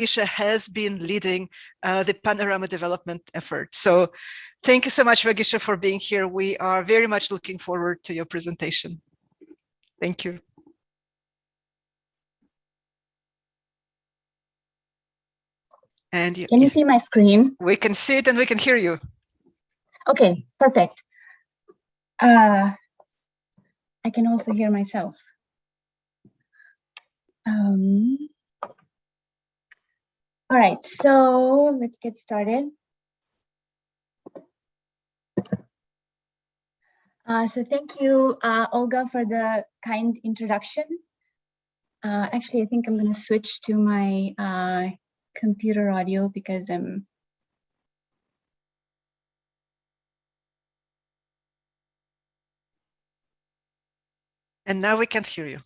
Vagisha has been leading the Panorama development effort. So thank you so much, Vagisha, for being here. We are very much looking forward to your presentation. Thank you. And can you see my screen? We can see it and we can hear you. Okay, perfect. I can also hear myself. All right, so let's get started. So thank you, Olga, for the kind introduction. Actually, I think I'm going to switch to my computer audio because I'm. And now we can hear you.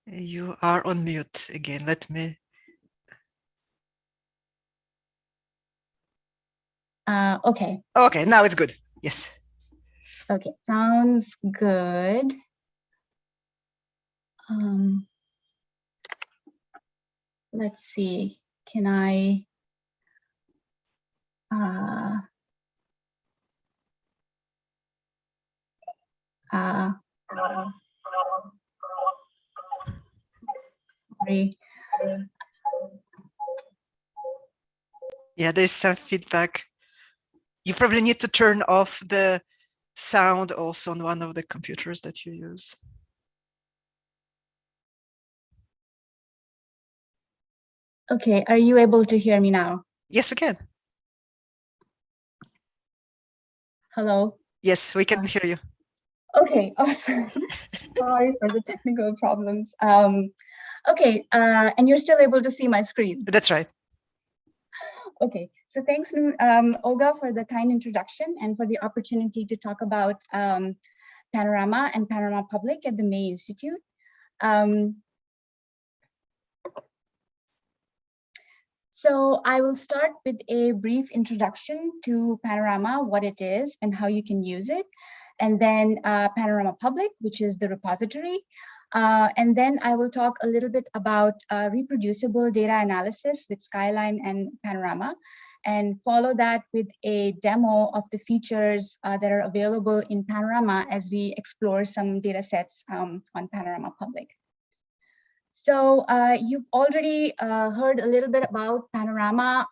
You are on mute again. Let me. Okay. Okay, now it's good. Yes. Okay, sounds good. Let's see. Can I? Sorry. Yeah, there's some feedback. You probably need to turn off the sound also on one of the computers that you use. Okay, are you able to hear me now? Yes, we can. Hello? Yes, we can hear you. Okay, awesome. Sorry for the technical problems. Okay, and you're still able to see my screen? That's right. Okay, so thanks, Olga, for the kind introduction and for the opportunity to talk about Panorama and Panorama Public at the May Institute. So I will start with a brief introduction to Panorama, what it is and how you can use it. And then Panorama Public, which is the repository. And then I will talk a little bit about reproducible data analysis with Skyline and Panorama, and follow that with a demo of the features that are available in Panorama as we explore some data sets on Panorama Public. So you've already heard a little bit about Panorama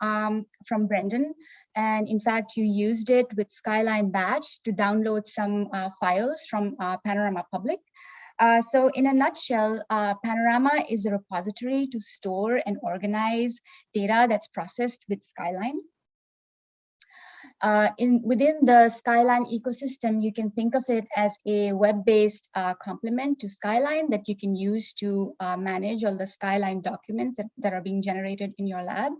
from Brendan. And in fact, you used it with Skyline Batch to download some files from Panorama Public. So in a nutshell, Panorama is a repository to store and organize data that's processed with Skyline. Within the Skyline ecosystem, you can think of it as a web-based complement to Skyline that you can use to manage all the Skyline documents that are being generated in your lab.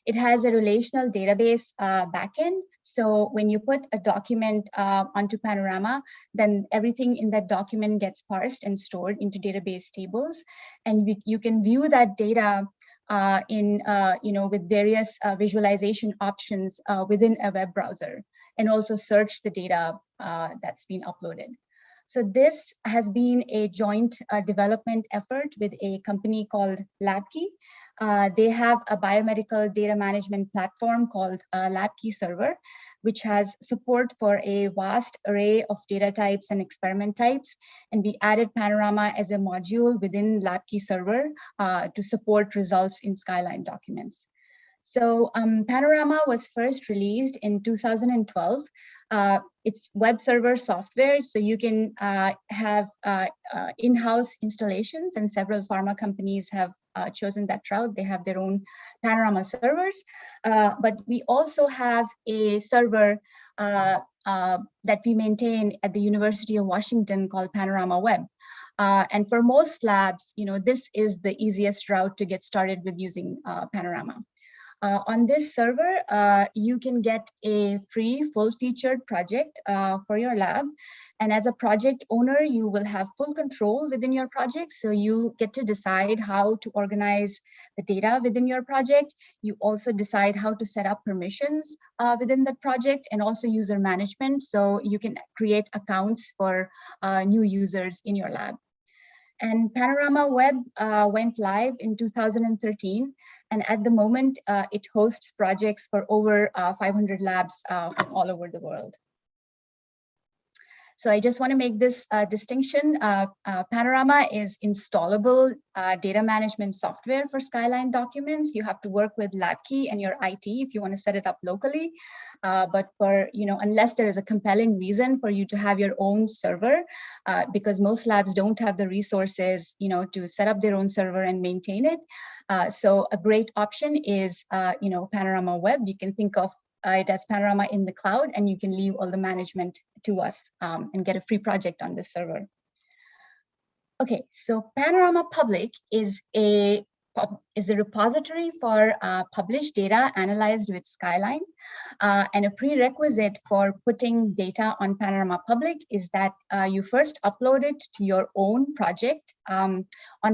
It has a relational database backend. So when you put a document onto Panorama, then everything in that document gets parsed and stored into database tables. And you can view that data with various visualization options within a web browser, and also search the data that's been uploaded. So this has been a joint development effort with a company called LabKey. They have a biomedical data management platform called LabKey Server, which has support for a vast array of data types and experiment types. And we added Panorama as a module within LabKey Server to support results in Skyline documents. So Panorama was first released in 2012. It's web server software, so you can have in-house installations, and several pharma companies have chosen that route. They have their own Panorama servers, but we also have a server that we maintain at the University of Washington called Panorama Web. And for most labs, this is the easiest route to get started with using Panorama. On this server, you can get a free full-featured project for your lab. And as a project owner, you will have full control within your project. So you get to decide how to organize the data within your project. You also decide how to set up permissions within that project, and also user management. So you can create accounts for new users in your lab. And Panorama Web went live in 2013. And at the moment, it hosts projects for over 500 labs from all over the world. So I just want to make this distinction. Panorama is installable data management software for Skyline documents. You have to work with LabKey and your IT if you want to set it up locally. But for, unless there is a compelling reason for you to have your own server, because most labs don't have the resources, to set up their own server and maintain it. So a great option is, Panorama Web. You can think of it as Panorama in the cloud, and you can leave all the management to us and get a free project on this server. Okay, so Panorama Public is a repository for published data analyzed with Skyline. And a prerequisite for putting data on Panorama Public is that you first upload it to your own project on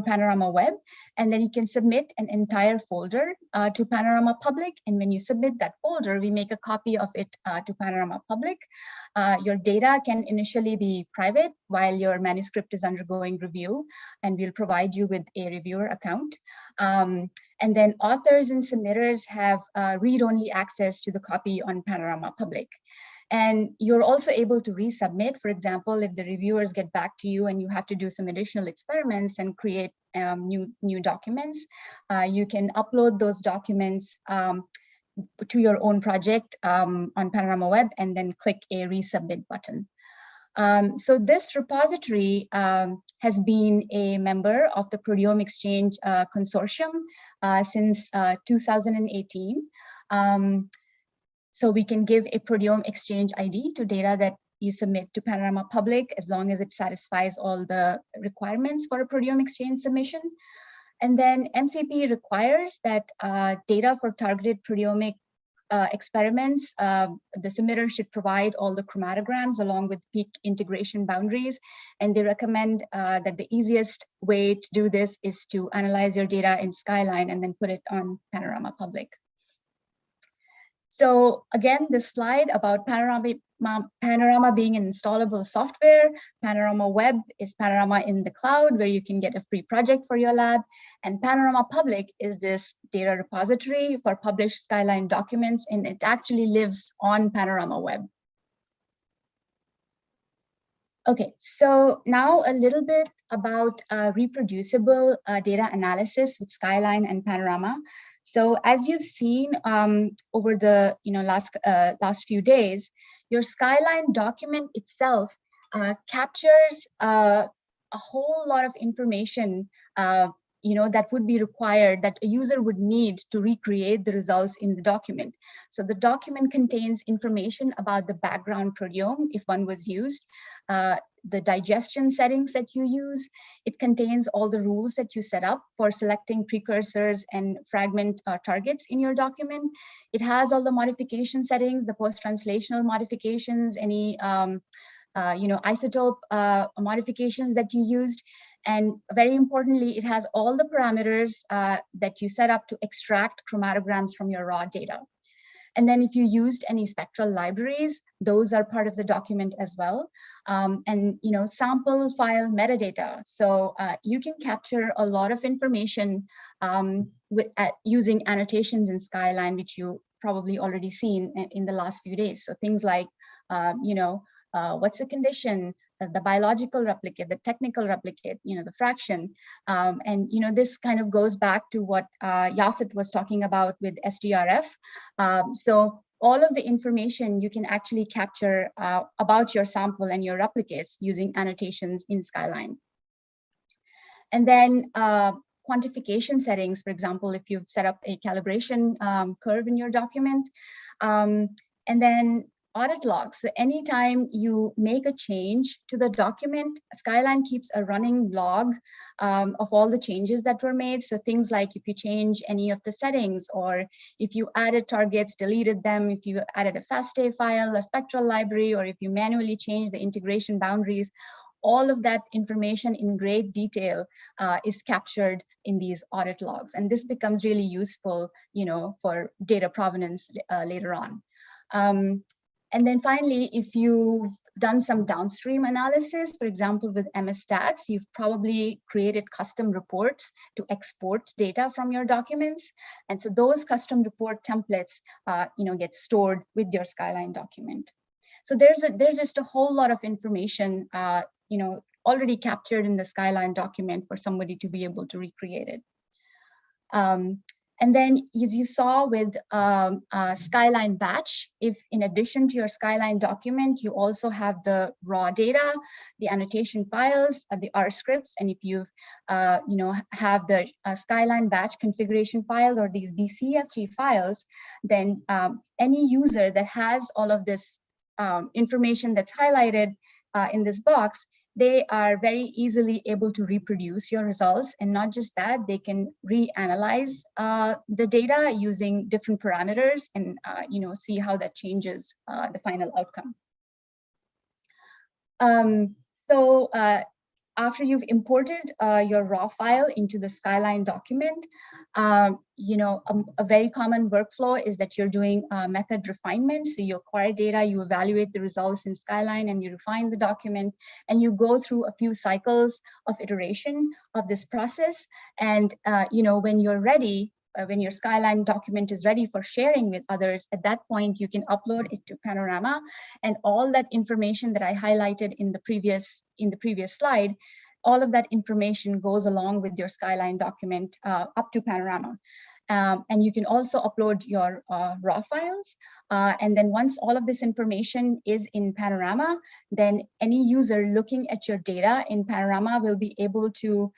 Panorama Web, and then you can submit an entire folder to Panorama Public. And when you submit that folder, we make a copy of it to Panorama Public. Your data can initially be private while your manuscript is undergoing review, and we'll provide you with a reviewer account. And then authors and submitters have read-only access to the copy on Panorama Public. And you're also able to resubmit. For example, if the reviewers get back to you and you have to do some additional experiments and create new documents, you can upload those documents to your own project on Panorama Web and then click a resubmit button. So this repository has been a member of the Proteome Exchange Consortium since 2018. So we can give a Proteome Exchange ID to data that you submit to Panorama Public as long as it satisfies all the requirements for a Proteome Exchange submission. And then MCP requires that data for targeted proteomic experiments, the submitter should provide all the chromatograms along with peak integration boundaries. And they recommend that the easiest way to do this is to analyze your data in Skyline and then put it on Panorama Public. So again, this slide about Panorama being an installable software. Panorama Web is Panorama in the cloud, where you can get a free project for your lab. And Panorama Public is this data repository for published Skyline documents, and it actually lives on Panorama Web. Okay, so now a little bit about reproducible data analysis with Skyline and Panorama. So as you've seen over the last few days, your Skyline document itself captures a whole lot of information that would be required, that a user would need to recreate the results in the document. So the document contains information about the background proteome, if one was used, the digestion settings that you use. It contains all the rules that you set up for selecting precursors and fragment targets in your document. It has all the modification settings, the post-translational modifications, any isotope modifications that you used. And very importantly, it has all the parameters that you set up to extract chromatograms from your raw data. And then if you used any spectral libraries, those are part of the document as well. And sample file metadata. So you can capture a lot of information using annotations in Skyline, which you probably already seen in the last few days. So things like, what's the condition, the biological replicate, the technical replicate, the fraction. And this kind of goes back to what Yasit was talking about with SDRF. So all of the information you can actually capture about your sample and your replicates using annotations in Skyline. And then quantification settings, for example, if you've set up a calibration curve in your document, and then audit logs. So anytime you make a change to the document, Skyline keeps a running log of all the changes that were made. So things like if you change any of the settings, or if you added targets, deleted them, if you added a FASTA file, a spectral library, or if you manually change the integration boundaries, all of that information in great detail is captured in these audit logs. And this becomes really useful, for data provenance later on. And then finally, if you done some downstream analysis. For example, with MS Stats, you've probably created custom reports to export data from your documents. And so those custom report templates get stored with your Skyline document. So there's just a whole lot of information already captured in the Skyline document for somebody to be able to recreate it. And then, as you saw with Skyline Batch, if in addition to your Skyline document, you also have the raw data, the annotation files, the R scripts, and if you have the Skyline Batch configuration files or these BCFG files, then any user that has all of this information that's highlighted in this box, they are very easily able to reproduce your results. And not just that, they can reanalyze the data using different parameters and see how that changes the final outcome. So after you've imported your raw file into the Skyline document, a very common workflow is that you're doing method refinement. So you acquire data, you evaluate the results in Skyline, and you refine the document, and you go through a few cycles of iteration of this process. And when you're ready, when your Skyline document is ready for sharing with others, at that point you can upload it to Panorama, and all that information that I highlighted in the previous slide, all of that information goes along with your Skyline document up to Panorama. And you can also upload your raw files. And then once all of this information is in Panorama, then any user looking at your data in Panorama will be able to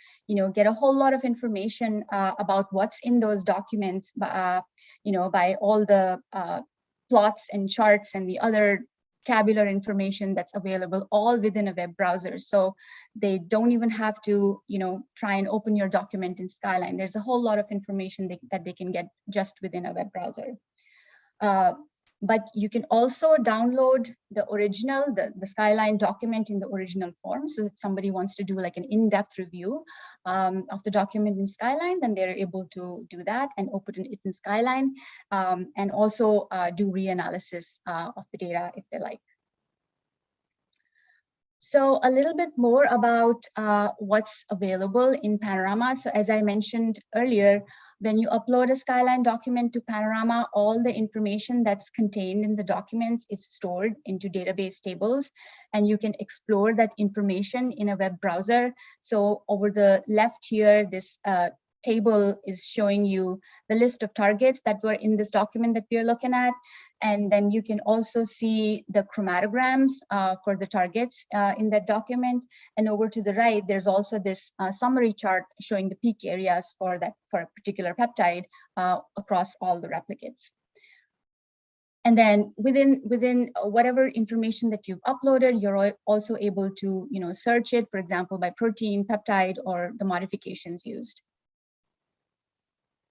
get a whole lot of information about what's in those documents by all the plots and charts and the other tabular information that's available all within a web browser. So they don't even have to, try and open your document in Skyline. There's a whole lot of information that they can get just within a web browser. But you can also download the original, the Skyline document in the original form. So if somebody wants to do like an in-depth review of the document in Skyline, then they're able to do that and open it in Skyline, and also do reanalysis of the data if they like. So a little bit more about what's available in Panorama. So as I mentioned earlier, when you upload a Skyline document to Panorama, all the information that's contained in the documents is stored into database tables, and you can explore that information in a web browser. So over the left here, this table is showing you the list of targets that were in this document that we're looking at. And then you can also see the chromatograms for the targets in that document. And over to the right, there's also this summary chart showing the peak areas for a particular peptide across all the replicates. And then within whatever information that you've uploaded, you're also able to search it, for example, by protein, peptide, or the modifications used.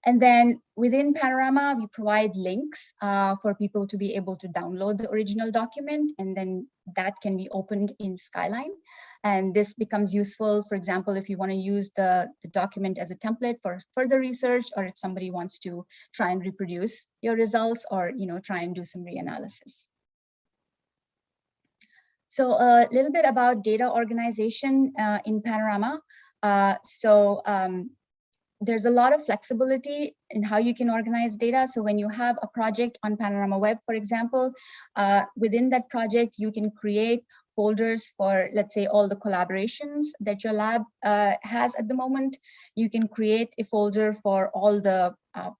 And then within Panorama, we provide links for people to be able to download the original document, and then that can be opened in Skyline. And this becomes useful, for example, if you want to use the document as a template for further research, or if somebody wants to try and reproduce your results, or try and do some reanalysis. So a little bit about data organization in Panorama. There's a lot of flexibility in how you can organize data. So when you have a project on Panorama Web, for example, within that project, you can create folders for, let's say, all the collaborations that your lab has at the moment. You can create a folder for all the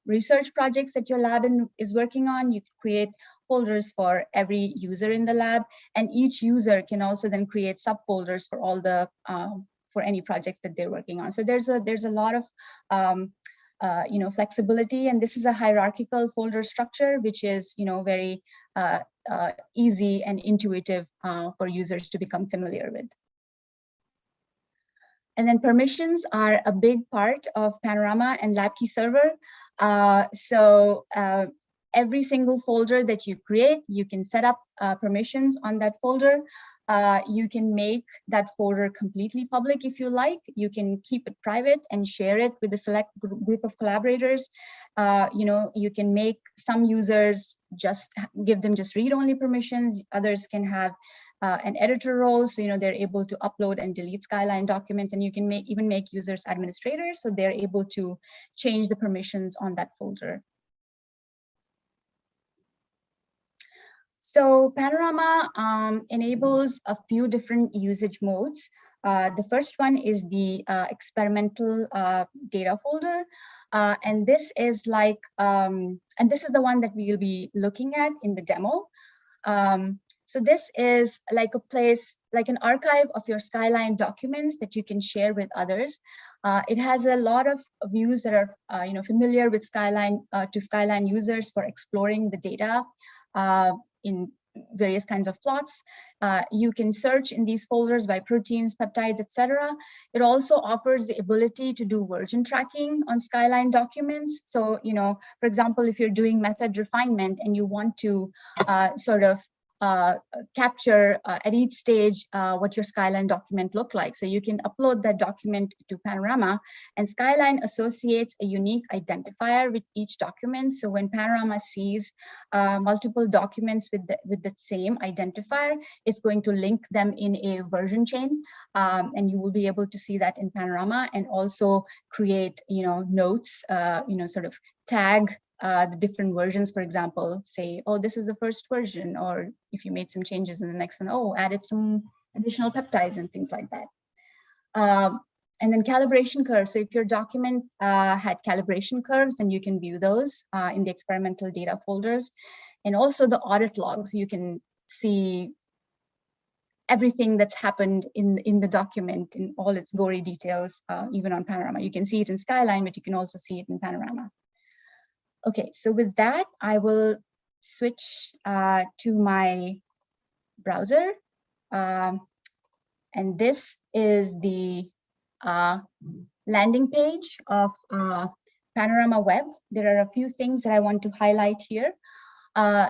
research projects that your lab is working on. You can create folders for every user in the lab, and each user can also then create subfolders for all the for any projects that they're working on. So there's a lot of flexibility, and this is a hierarchical folder structure, which is very easy and intuitive for users to become familiar with. And then permissions are a big part of Panorama and LabKey Server. Every single folder that you create, you can set up permissions on that folder. You can make that folder completely public if you like. You can keep it private and share it with a select group of collaborators. You can make some users give them just read-only permissions. Others can have an editor role. So, they're able to upload and delete Skyline documents, and you can even make users administrators. So they're able to change the permissions on that folder. So Panorama enables a few different usage modes. The first one is the experimental data folder. And this is like, and this is the one that we'll be looking at in the demo. So this is like a place, like an archive of your Skyline documents that you can share with others. It has a lot of views that are familiar with Skyline, to Skyline users for exploring the data in various kinds of plots. You can search in these folders by proteins, peptides, etc. It also offers the ability to do version tracking on Skyline documents. So, for example, if you're doing method refinement and you want to sort of capture at each stage what your Skyline document look like. So you can upload that document to Panorama, and Skyline associates a unique identifier with each document. So when Panorama sees multiple documents with the same identifier, it's going to link them in a version chain, and you will be able to see that in Panorama, and also create notes, sort of tag the different versions. For example, say, oh, this is the first version, or if you made some changes in the next one, oh, added some additional peptides and things like that. And then calibration curves. So if your document had calibration curves, then you can view those in the experimental data folders. And also the audit logs, you can see everything that's happened in the document in all its gory details, even on Panorama. You can see it in Skyline, but you can also see it in Panorama. Okay, so with that, I will switch to my browser. And this is the landing page of Panorama Web. There are a few things that I want to highlight here.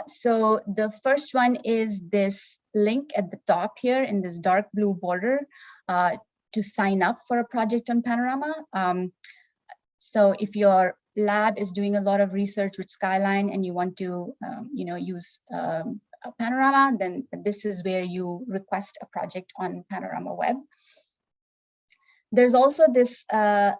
So the first one is this link at the top here in this dark blue border to sign up for a project on Panorama. So if your lab is doing a lot of research with Skyline and you want to use Panorama, then this is where you request a project on Panorama Web. There's also this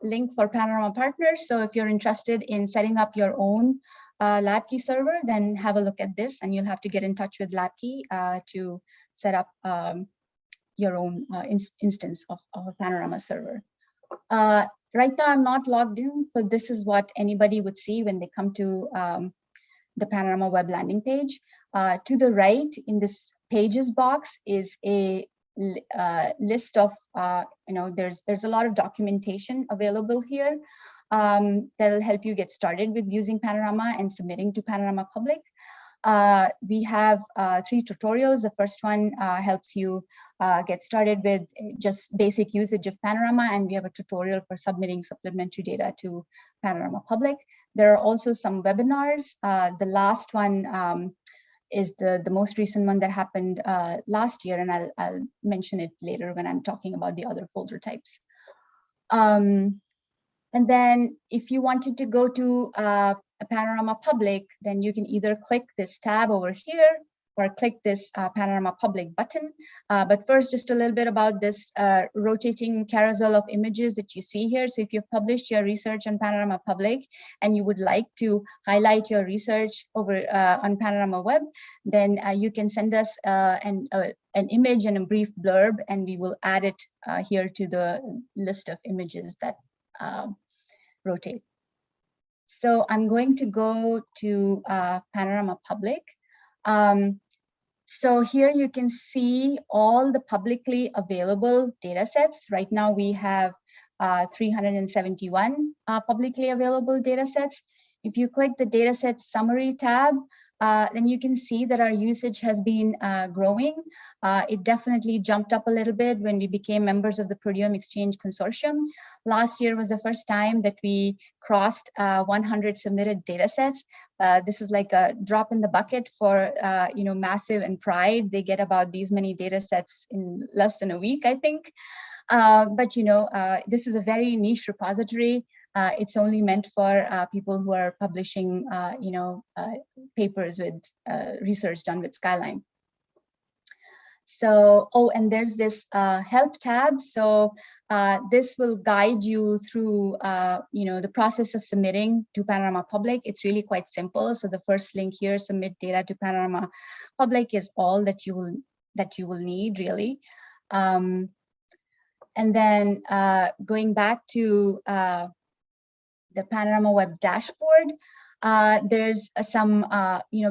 link for Panorama Partners. So if you're interested in setting up your own LabKey server, then have a look at this, and you'll have to get in touch with LabKey to set up your own instance of a Panorama server. Right now, I'm not logged in, so this is what anybody would see when they come to the Panorama Web landing page. To the right in this pages box is a list of, there's a lot of documentation available here that'll help you get started with using Panorama and submitting to Panorama Public. We have 3 tutorials. The first one helps you get started with just basic usage of Panorama, and we have a tutorial for submitting supplementary data to Panorama Public. There are also some webinars. The last one is the most recent one that happened last year, and I'll mention it later when I'm talking about the other folder types. And then if you wanted to go to a Panorama Public, then you can either click this tab over here or click this Panorama Public button. But first, just a little bit about this rotating carousel of images that you see here. So if you've published your research on Panorama Public and you would like to highlight your research over on Panorama Web, then you can send us an image and a brief blurb, and we will add it here to the list of images that rotate. So I'm going to go to Panorama Public. So here you can see all the publicly available data sets. Right now we have 371 publicly available data sets. If you click the dataset summary tab, then you can see that our usage has been growing. It definitely jumped up a little bit when we became members of the Proteome Exchange Consortium. Last year was the first time that we crossed 100 submitted data sets. This is like a drop in the bucket for Massive and Pride. They get about these many data sets in less than a week, I think. But this is a very niche repository. It's only meant for people who are publishing, papers with research done with Skyline. So, oh, and there's this help tab. So this will guide you through, the process of submitting to Panorama Public. It's really quite simple. So the first link here, submit data to Panorama Public, is all that you will need, really. And then going back to the Panorama Web dashboard, there's some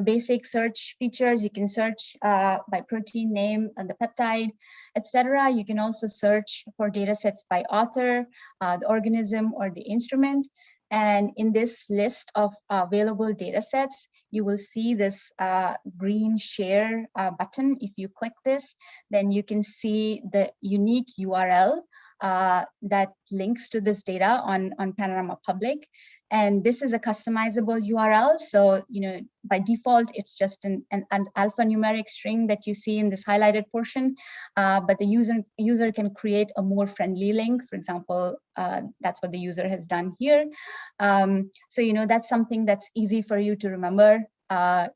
basic search features. You can search by protein name and the peptide, etc. You can also search for data sets by author, the organism, or the instrument. And in this list of available data sets, you will see this green share button. If you click this, then you can see the unique URL that links to this data on Panorama Public. And this is a customizable URL. So, by default, it's just an alphanumeric string that you see in this highlighted portion. But the user can create a more friendly link. For example, that's what the user has done here. So, that's something that's easy for you to remember, to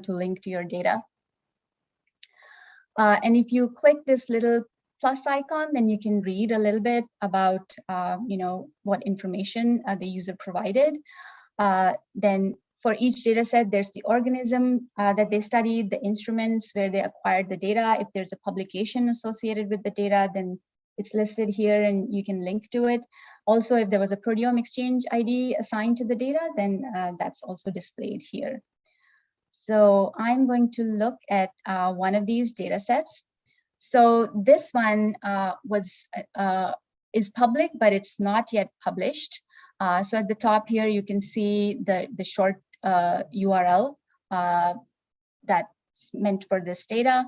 link to your data. And if you click this little plus icon, then you can read a little bit about, what information the user provided. Then for each data set, there's the organism that they studied, the instruments where they acquired the data. If there's a publication associated with the data, then it's listed here and you can link to it. Also, if there was a proteome exchange ID assigned to the data, then that's also displayed here. So I'm going to look at one of these data sets. So this one is public, but it's not yet published. So at the top here, you can see the short URL that's meant for this data.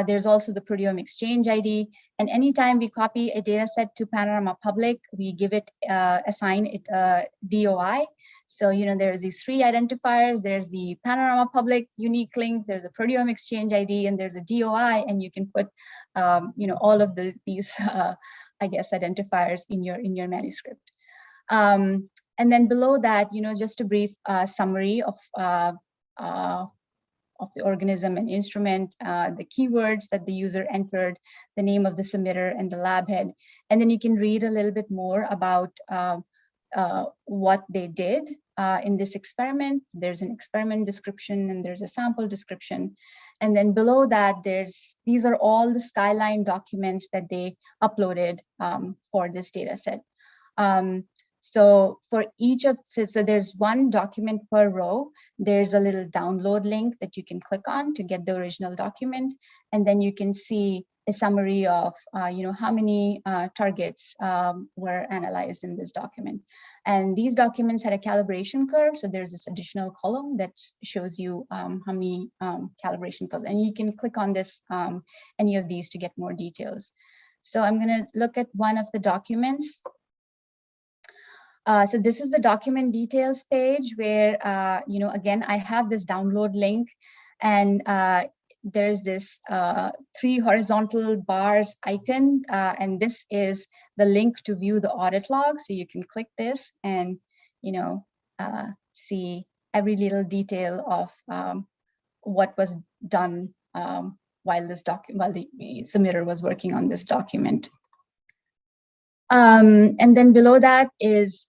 There's also the proteome exchange ID. And anytime we copy a data set to Panorama Public, we give it, assign it a DOI. So, there's these three identifiers. There's the Panorama Public unique link, there's a proteome exchange ID, and there's a DOI, and you can put, all of these, identifiers in your manuscript. And then below that, just a brief summary of the organism and instrument, the keywords that the user entered, the name of the submitter, and the lab head. And then you can read a little bit more about what they did in this experiment. There's an experiment description and there's a sample description. And then below that, these are all the Skyline documents that they uploaded for this data set. So for each of, so there's one document per row. There's a little download link that you can click on to get the original document. And then you can see a summary of, how many targets were analyzed in this document. And these documents had a calibration curve. So there's this additional column that shows you how many calibration curves. And you can click on this, any of these to get more details. So I'm going to look at one of the documents. So this is the document details page where, again, I have this download link, and there's this 3 horizontal bars icon, and this is the link to view the audit log. So you can click this and, see every little detail of what was done while the submitter was working on this document. And then below that is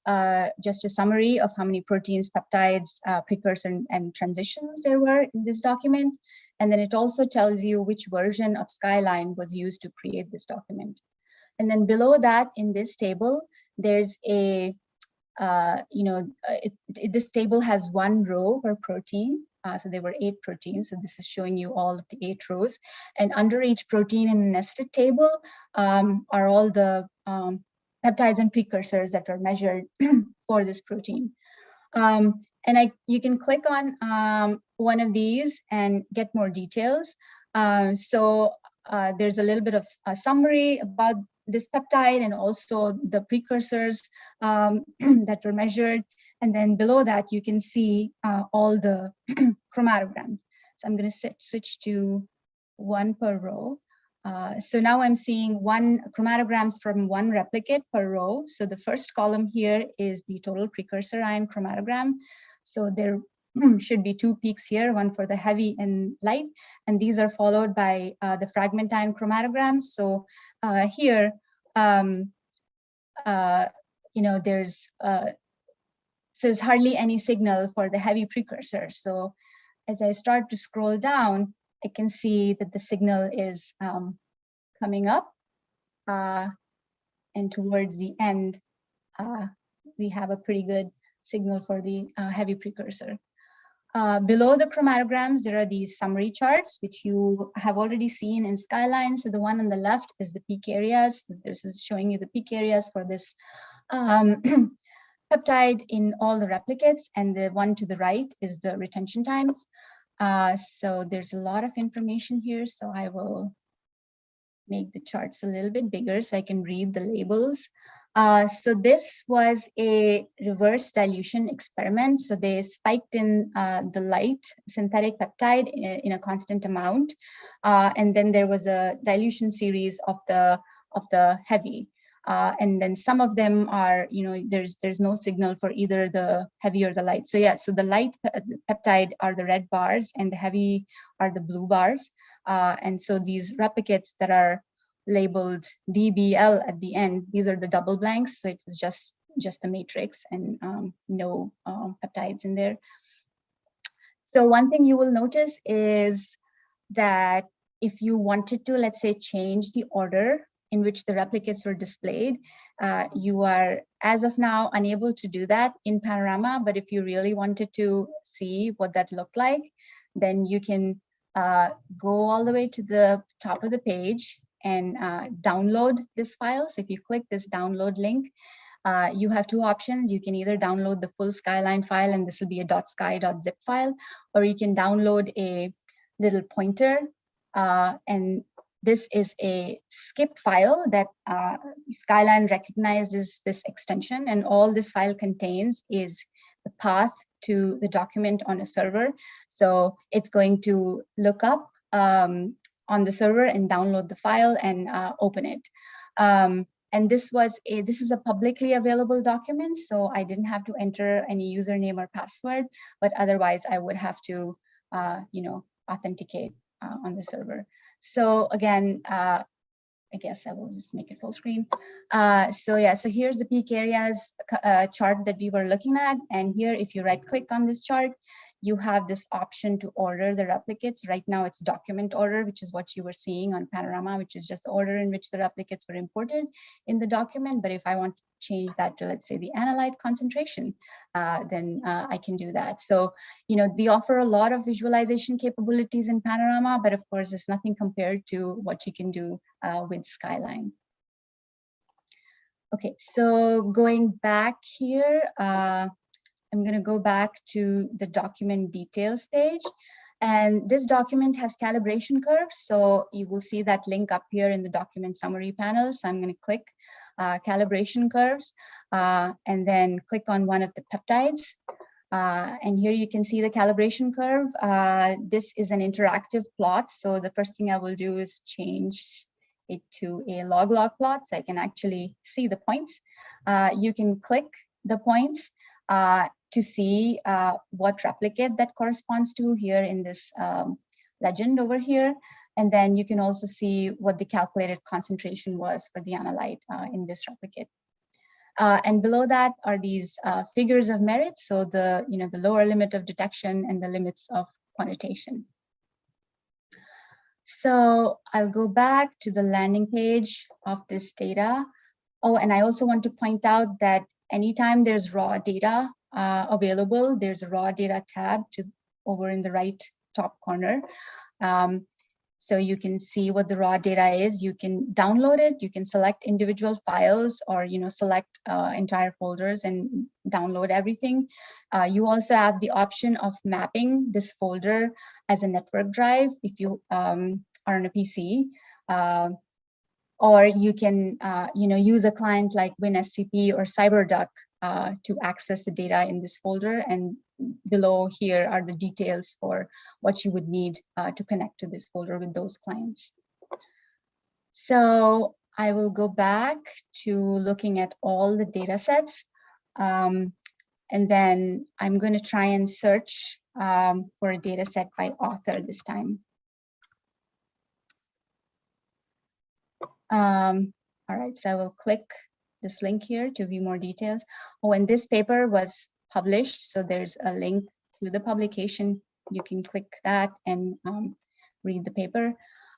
just a summary of how many proteins, peptides, precursor, and transitions there were in this document. And then it also tells you which version of Skyline was used to create this document. And then below that, in this table, there's a, this table has 1 row per protein. So there were 8 proteins. So this is showing you all of the 8 rows. And under each protein in a nested table are all the peptides and precursors that are measured for this protein. And you can click on one of these and get more details. So there's a little bit of a summary about this peptide and also the precursors that were measured. And then below that, you can see all the chromatograms. So I'm going to switch to 1 per row. So now I'm seeing 1 chromatograms from 1 replicate per row. So the first column here is the total precursor ion chromatogram. So there should be 2 peaks here, one for the heavy and light, and these are followed by the fragment ion chromatograms. So here, there's hardly any signal for the heavy precursor. So as I start to scroll down, I can see that the signal is coming up, and towards the end, we have a pretty good signal for the heavy precursor. Below the chromatograms, there are these summary charts, which you have already seen in Skyline. So the one on the left is the peak areas. This is showing you the peak areas for this peptide in all the replicates, and the one to the right is the retention times. So there's a lot of information here. So I will make the charts a little bit bigger so I can read the labels. So this was a reverse dilution experiment. So they spiked in the light synthetic peptide in a constant amount, and then there was a dilution series of the heavy. And then some of them are, there's no signal for either the heavy or the light. So yeah, so the light peptide are the red bars and the heavy are the blue bars. And so these replicates that are labeled DBL at the end, these are the double blanks. So it was just a matrix and no peptides in there. So one thing you will notice is that if you wanted to, let's say, change the order in which the replicates were displayed, you are, as of now, unable to do that in Panorama. But if you really wanted to see what that looked like, then you can go all the way to the top of the page and download this file. So if you click this download link, you have two options. You can either download the full Skyline file, and this will be a .sky.zip file, or you can download a little pointer, and this is a skip file that Skyline recognizes this extension, and all this file contains is the path to the document on a server. So it's going to look up on the server and download the file and open it. And this is a publicly available document, so I didn't have to enter any username or password, but otherwise I would have to, authenticate on the server. So again, I guess I will just make it full screen. So here's the peak areas chart that we were looking at. And here, if you right click on this chart, you have this option to order the replicates. Right now it's document order, which is what you were seeing on Panorama, which is just the order in which the replicates were imported in the document. But if I want to change that to, let's say, the analyte concentration, then I can do that. So, we offer a lot of visualization capabilities in Panorama, but of course, it's nothing compared to what you can do with Skyline. Okay, so going back here, I'm going to go back to the document details page. And this document has calibration curves. So you will see that link up here in the document summary panel. So I'm going to click calibration curves and then click on one of the peptides. And here you can see the calibration curve. This is an interactive plot. So the first thing I will do is change it to a log plot so I can actually see the points. You can click the points to see what replicate that corresponds to here in this legend over here. And then you can also see what the calculated concentration was for the analyte in this replicate. And below that are these figures of merit. So the lower limit of detection and the limits of quantitation. So I'll go back to the landing page of this data. Oh, and I also want to point out that anytime there's raw data available, there's a raw data tab over in the right top corner. So you can see what the raw data is. You can download it. You can select individual files, or select entire folders and download everything. You also have the option of mapping this folder as a network drive if you are on a PC. Or you can use a client like WinSCP or CyberDuck to access the data in this folder. And below here are the details for what you would need to connect to this folder with those clients. So I will go back to looking at all the data sets. And then I'm going to try and search for a data set by author this time. All right, so I will click this link here to view more details. Oh, and this paper was published, so there's a link to the publication. You can click that and read the paper.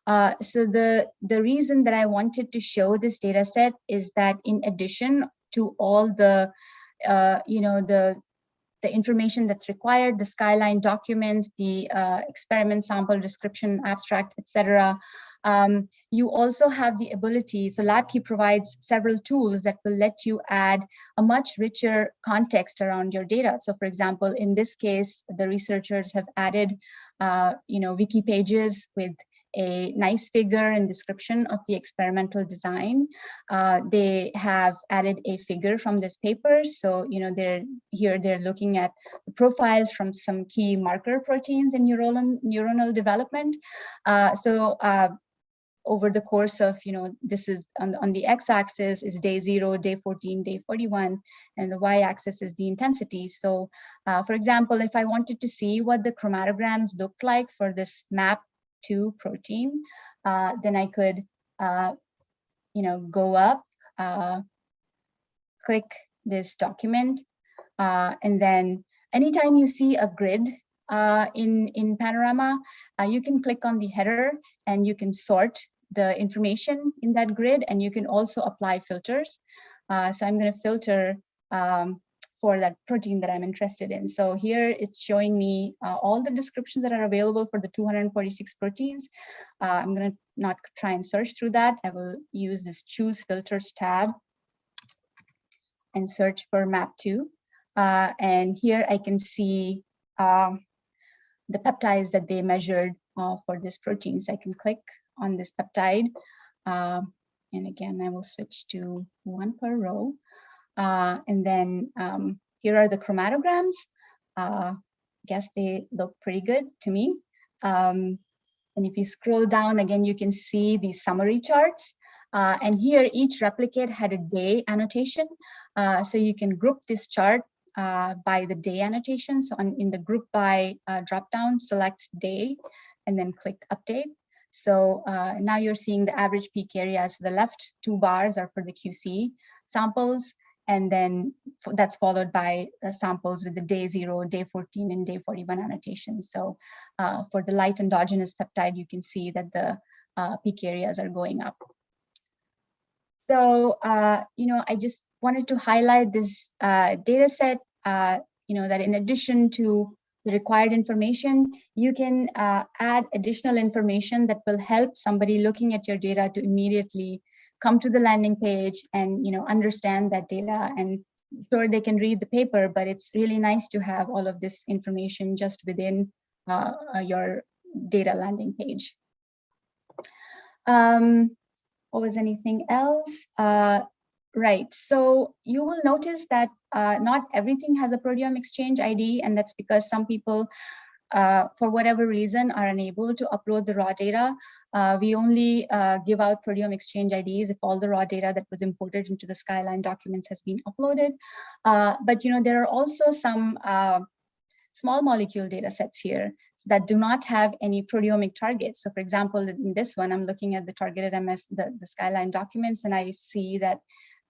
So the reason that I wanted to show this data set is that in addition to all the the information that's required, the Skyline documents, the experiment sample description, abstract, etc. You also have the ability, so LabKey provides several tools that will let you add a much richer context around your data. So for example, in this case, the researchers have added wiki pages with a nice figure and description of the experimental design. They have added a figure from this paper. So, they're looking at the profiles from some key marker proteins in neuronal development. Over the course of, this is on the x-axis is day 0, day 14, day 41, and the y-axis is the intensity. So, for example, if I wanted to see what the chromatograms looked like for this MAP2 protein, then I could, go up, click this document, and then anytime you see a grid in Panorama, you can click on the header and you can sort the information in that grid, and you can also apply filters. So I'm going to filter for that protein that I'm interested in. So here it's showing me all the descriptions that are available for the 246 proteins. I'm going to not try and search through that. I will use this choose filters tab and search for MAP2. And here I can see the peptides that they measured for this protein. So I can click on this peptide. And again, I will switch to one per row. And then here are the chromatograms. Guess they look pretty good to me. And if you scroll down again, you can see the summary charts. And here each replicate had a day annotation. So you can group this chart by the day annotation. So in the group by dropdown, select day and then click update. So now you're seeing the average peak area. So the left 2 bars are for the QC samples, and then that's followed by samples with the day 0, day 14, and day 41 annotations. So for the light endogenous peptide, you can see that the peak areas are going up. So, I just wanted to highlight this data set, that in addition to the required information, you can add additional information that will help somebody looking at your data to immediately come to the landing page and, understand that data. And sure, they can read the paper, but it's really nice to have all of this information just within your data landing page. What was anything else? Right, so you will notice that not everything has a proteome exchange ID, and that's because some people, for whatever reason, are unable to upload the raw data. We only give out proteome exchange IDs if all the raw data that was imported into the Skyline documents has been uploaded. But there are also some small molecule data sets here that do not have any proteomic targets. So for example, in this one, I'm looking at the targeted MS, the Skyline documents, and I see that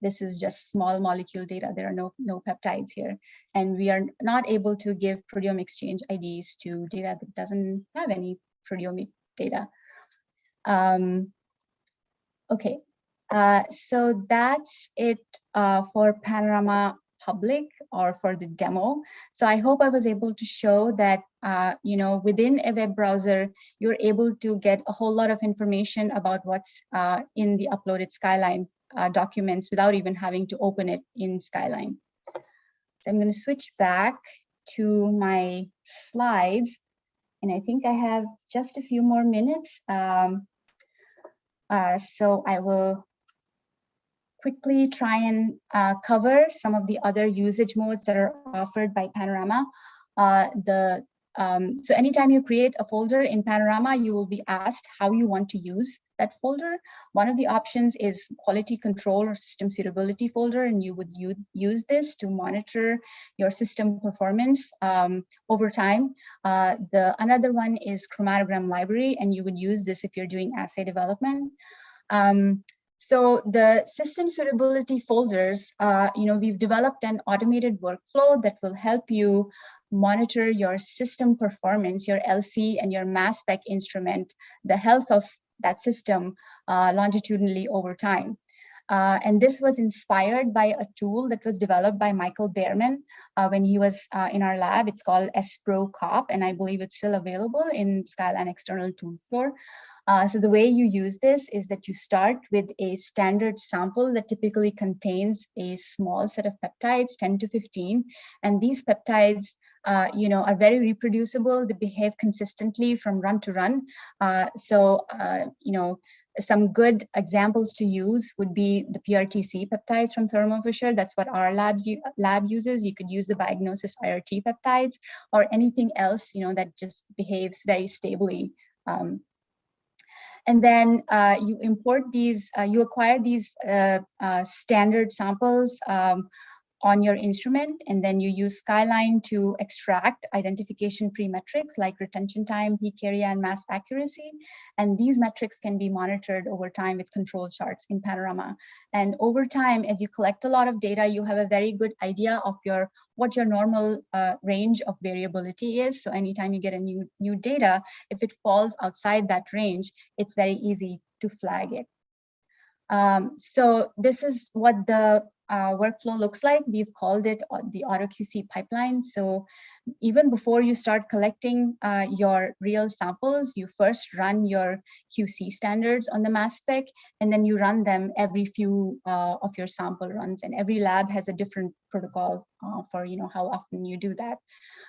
this is just small molecule data. There are no peptides here. And we are not able to give proteome exchange IDs to data that doesn't have any proteomic data. Okay, so that's it for Panorama Public or for the demo. So I hope I was able to show that, within a web browser, you're able to get a whole lot of information about what's in the uploaded Skyline documents without even having to open it in Skyline. So I'm going to switch back to my slides, and I think I have just a few more minutes. So I will quickly try and cover some of the other usage modes that are offered by Panorama. The So anytime you create a folder in Panorama, you will be asked how you want to use that folder. One of the options is quality control or system suitability folder, and you would use this to monitor your system performance over time. Another one is chromatogram library, and you would use this if you're doing assay development. So the system suitability folders, we've developed an automated workflow that will help you monitor your system performance, your LC and your mass spec instrument, the health of that system longitudinally over time. And this was inspired by a tool that was developed by Michael Behrman when he was in our lab. It's called SPRO COP, and I believe it's still available in Skyline External Tool Store. So the way you use this is that you start with a standard sample that typically contains a small set of peptides, 10 to 15, and these peptides are very reproducible. They behave consistently from run to run. Some good examples to use would be the PRTC peptides from Thermo Fisher. That's what our lab uses. You could use the Biognosys IRT peptides or anything else, that just behaves very stably. And then you import these, you acquire these standard samples on your instrument, and then you use Skyline to extract identification pre-metrics like retention time, peak area, and mass accuracy. And these metrics can be monitored over time with control charts in Panorama. And over time, as you collect a lot of data, you have a very good idea of what your normal range of variability is. So anytime you get a new data, if it falls outside that range, it's very easy to flag it. So this is what the workflow looks like. We've called it the AutoQC pipeline. So even before you start collecting your real samples, you first run your QC standards on the mass spec, and then you run them every few of your sample runs. And every lab has a different protocol for how often you do that.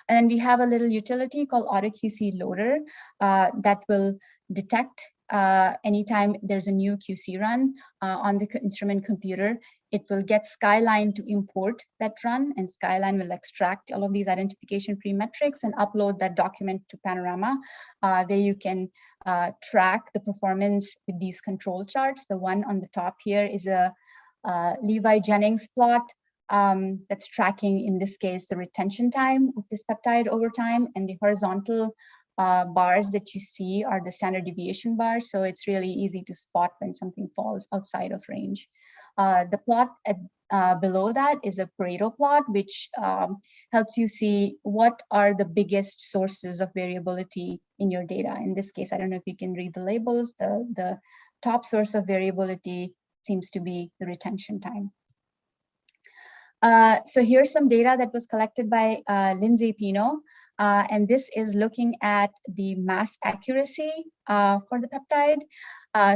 And then we have a little utility called AutoQC Loader that will detect anytime there's a new QC run on the instrument computer. It will get Skyline to import that run, and Skyline will extract all of these identification pre-metrics and upload that document to Panorama, where you can track the performance with these control charts. The one on the top here is a Levi-Jennings plot that's tracking, in this case, the retention time of this peptide over time, and the horizontal bars that you see are the standard deviation bars. So it's really easy to spot when something falls outside of range. The plot below that is a Pareto plot, which helps you see what are the biggest sources of variability in your data. In this case, I don't know if you can read the labels. The top source of variability seems to be the retention time. So here's some data that was collected by Lindsay Pino. And this is looking at the mass accuracy for the peptide.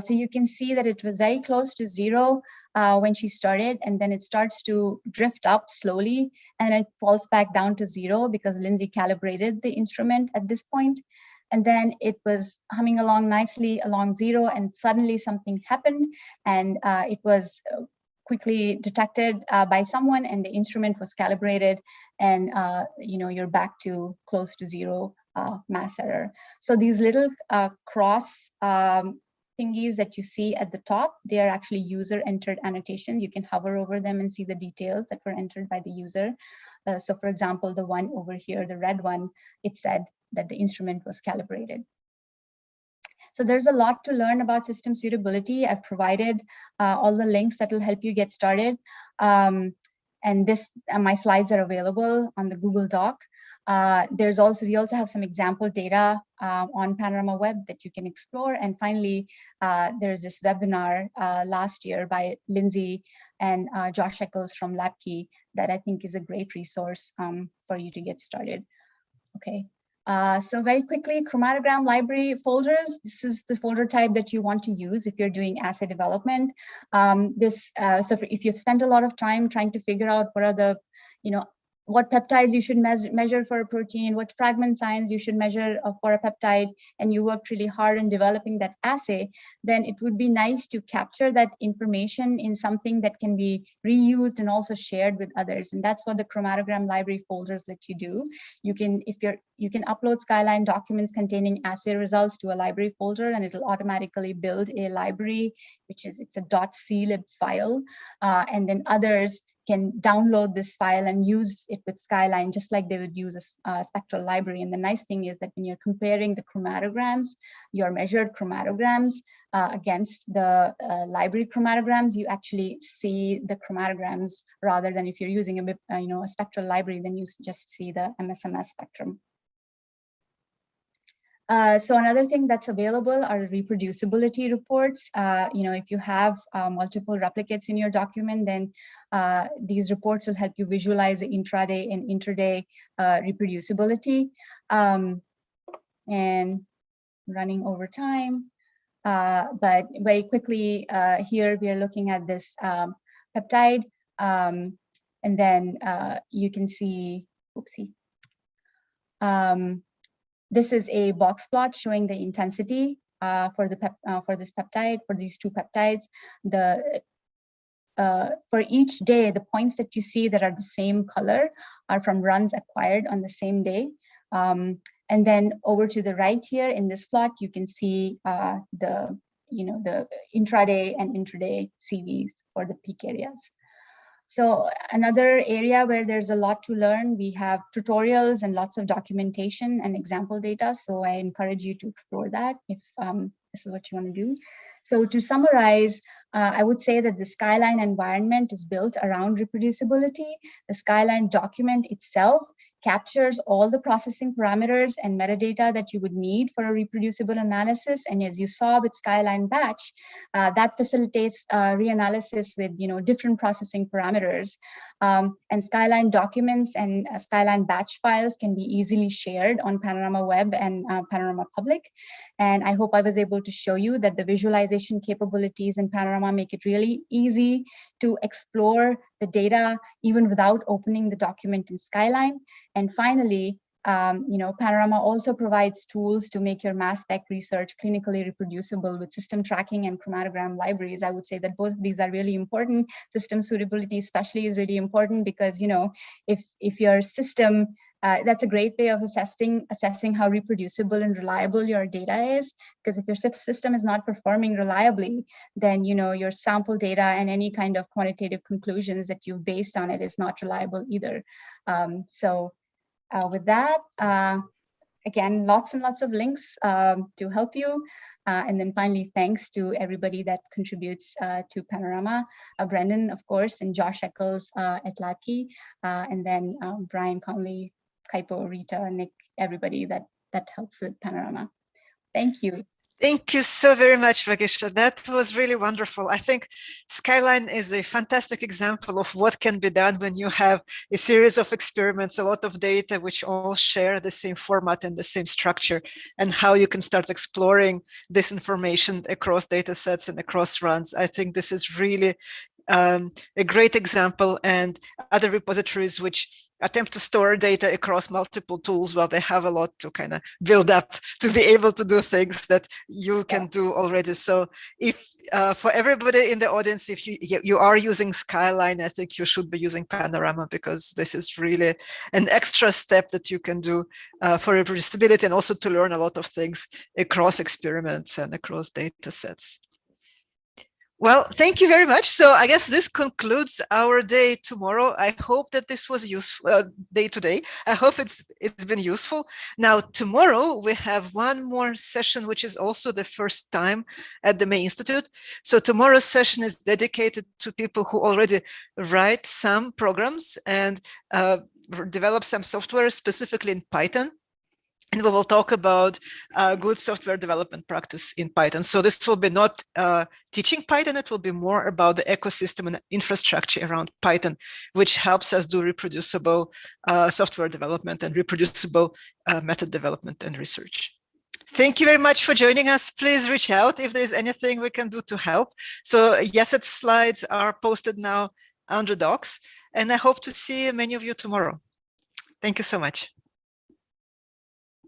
So you can see that it was very close to 0 when she started, and then it starts to drift up slowly, and it falls back down to 0 because Lindsay calibrated the instrument at this point. And then it was humming along nicely along 0, and suddenly something happened, and it was quickly detected by someone, and the instrument was calibrated, and you're back to close to 0 mass error. So these little cross thingies that you see at the top, they are actually user entered annotations. You can hover over them and see the details that were entered by the user. So for example, the one over here, the red one, it said that the instrument was calibrated. So there's a lot to learn about system suitability. I've provided all the links that will help you get started. And my slides are available on the Google Doc. We also have some example data on Panorama Web that you can explore. And finally, there's this webinar last year by Lindsay and Josh Eccles from LabKey that I think is a great resource for you to get started. Okay. So very quickly, chromatogram library folders. This is the folder type that you want to use if you're doing assay development. If you've spent a lot of time trying to figure out what are the, what peptides you should measure for a protein, what fragment size you should measure for a peptide, and you worked really hard in developing that assay, then it would be nice to capture that information in something that can be reused and also shared with others. And that's what the chromatogram library folders let you do. You can upload Skyline documents containing assay results to a library folder, and it'll automatically build a library, it's a .clib file, and then others can download this file and use it with Skyline just like they would use a spectral library. And the nice thing is that when you're comparing the chromatograms, your measured chromatograms against the library chromatograms, you actually see the chromatograms rather than if you're using a spectral library, then you just see the MSMS spectrum. So another thing that's available are reproducibility reports. If you have multiple replicates in your document, then these reports will help you visualize the intraday and intraday reproducibility. And running over time, but very quickly here we are looking at this peptide, and then you can see, oopsie. This is a box plot showing the intensity for this peptide, for these two peptides. For each day, the points that you see that are the same color are from runs acquired on the same day. And then over to the right here in this plot, you can see the intraday and intraday CVs for the peak areas. So another area where there's a lot to learn, we have tutorials and lots of documentation and example data. So I encourage you to explore that if this is what you want to do. So to summarize, I would say that the Skyline environment is built around reproducibility. The Skyline document itself captures all the processing parameters and metadata that you would need for a reproducible analysis. And as you saw with Skyline Batch, that facilitates reanalysis with different processing parameters. And Skyline documents and Skyline Batch files can be easily shared on Panorama Web and Panorama Public. And I hope I was able to show you that the visualization capabilities in Panorama make it really easy to explore the data even without opening the document in Skyline. And finally, Panorama also provides tools to make your mass spec research clinically reproducible with system tracking and chromatogram libraries. I would say that both of these are really important. System suitability especially is really important because, if your system, that's a great way of assessing how reproducible and reliable your data is. Because if your system is not performing reliably, then your sample data and any kind of quantitative conclusions that you've based on it is not reliable either. With that, again, lots and lots of links to help you. And then finally, thanks to everybody that contributes to Panorama, Brendan, of course, and Josh Eccles at Latke, and then Brian Conley, Kaipo, Rita, Nick, everybody that helps with Panorama. Thank you. Thank you so very much, Vagisha. That was really wonderful. I think Skyline is a fantastic example of what can be done when you have a series of experiments, a lot of data, which all share the same format and the same structure, and how you can start exploring this information across data sets and across runs. I think this is really a great example, and other repositories which attempt to store data across multiple tools, well, they have a lot to kind of build up to be able to do things that you can do already. So if for everybody in the audience, if you are using Skyline, I think you should be using Panorama, because this is really an extra step that you can do for reproducibility, and also to learn a lot of things across experiments and across data sets. Well, thank you very much. So I guess this concludes our day tomorrow. I hope that this was useful day today. I hope it's been useful. Now, tomorrow we have one more session, which is also the first time at the May Institute. So tomorrow's session is dedicated to people who already write some programs and develop some software specifically in Python. And we will talk about good software development practice in Python. So this will be not teaching Python, it will be more about the ecosystem and infrastructure around Python, which helps us do reproducible software development and reproducible method development and research. Thank you very much for joining us. Please reach out if there's anything we can do to help. So YESET slides are posted now under Docs, and I hope to see many of you tomorrow. Thank you so much.